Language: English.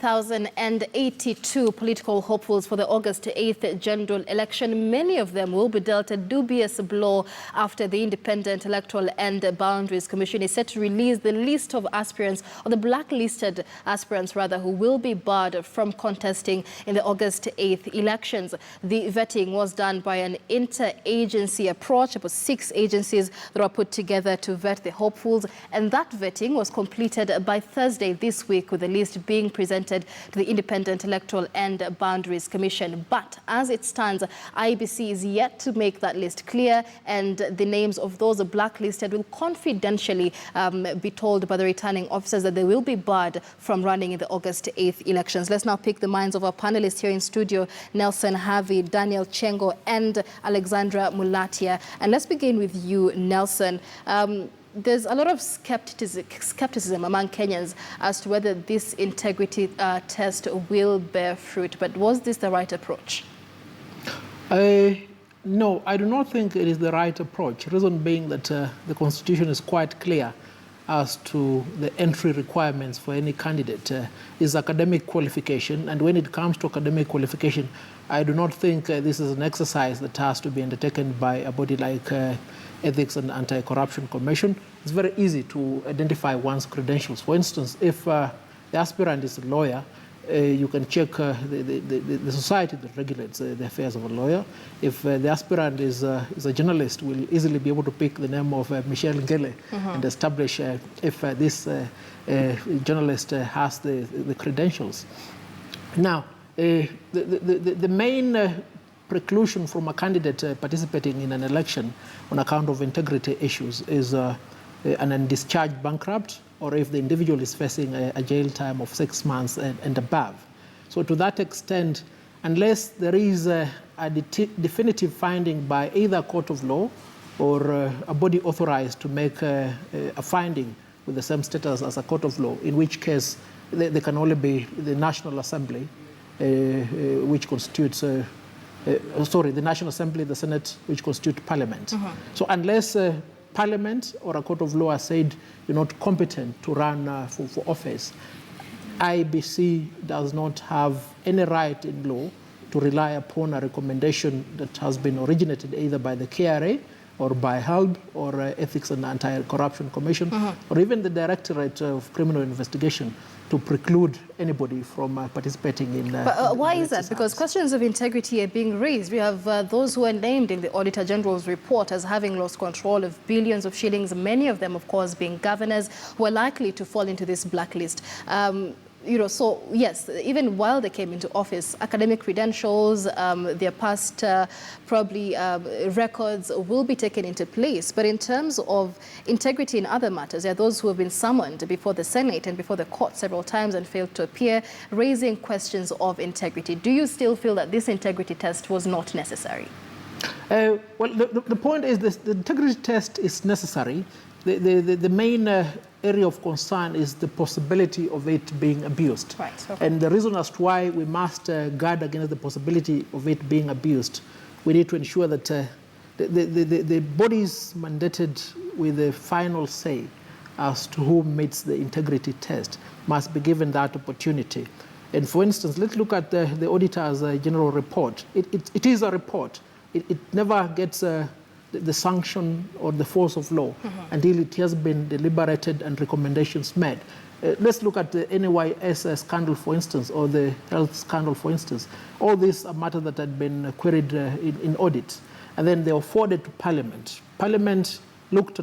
1,082 political hopefuls for the August 8th general election. Many of them will be dealt a dubious blow after the Independent Electoral and Boundaries Commission is set to release the list of aspirants, or the blacklisted aspirants rather, who will be barred from contesting in the August 8th elections. The vetting was done by an inter-agency approach. About 6 agencies that were put together to vet the hopefuls, and that vetting was completed by Thursday this week, with the list being presented to the Independent Electoral and Boundaries Commission. But as it stands, IEBC is yet to make that list clear, and the names of those blacklisted will confidentially be told by the returning officers that they will be barred from running in the August 8th elections. Let's now pick the minds of our panelists here in studio, Nelson Harvey, Daniel Chengo and Alexandra Mulatia. And let's begin with you, Nelson. There's a lot of skepticism among Kenyans as to whether this integrity test will bear fruit. But was this the right approach? No, I do not think it is the right approach. Reason being that the Constitution is quite clear as to the entry requirements for any candidate is academic qualification. And when it comes to academic qualification, I do not think this is an exercise that has to be undertaken by a body like Ethics and Anti-Corruption Commission. It's very easy to identify one's credentials. For instance, if the aspirant is a lawyer, you can check the society that regulates the affairs of a lawyer. If the aspirant is a journalist, we'll easily be able to pick the name of Michelle Ngele and establish if this journalist has the credentials. Now, the main preclusion from a candidate participating in an election on account of integrity issues is an undischarged bankrupt, or if the individual is facing a jail time of 6 months and above. So to that extent, unless there is a definitive finding by either a court of law or a body authorized to make a finding with the same status as a court of law, in which case there can only be the National Assembly, which constitutes the National Assembly, the Senate, which constitute Parliament. So unless Parliament or a court of law has said you're not competent to run for office, IEBC does not have any right in law to rely upon a recommendation that has been originated either by the KRA or by HALB or Ethics and Anti-Corruption Commission or even the Directorate of Criminal Investigation to preclude anybody from participating in But why is that? Because questions of integrity are being raised. We have those who are named in the Auditor General's report as having lost control of billions of shillings, many of them, of course, being governors who are likely to fall into this blacklist. So yes, even while they came into office, academic credentials, their past probably records will be taken into place. But in terms of integrity in other matters, there are those who have been summoned before the Senate and before the court several times and failed to appear, raising questions of integrity. Do you still feel that this integrity test was not necessary? Well, the point is this: the integrity test is necessary. The main area of concern is the possibility of it being abused. Right, okay. And the reason as to why we must guard against the possibility of it being abused, we need to ensure that the bodies mandated with the final say as to who meets the integrity test must be given that opportunity. And for instance, let's look at the Auditor's General report. It is a report. It never gets the sanction or the force of law until it has been deliberated and recommendations made. Let's look at the NYS scandal, for instance, or the health scandal, for instance. All these are matters that had been queried in audit, and then they were forwarded to Parliament. Parliament looked at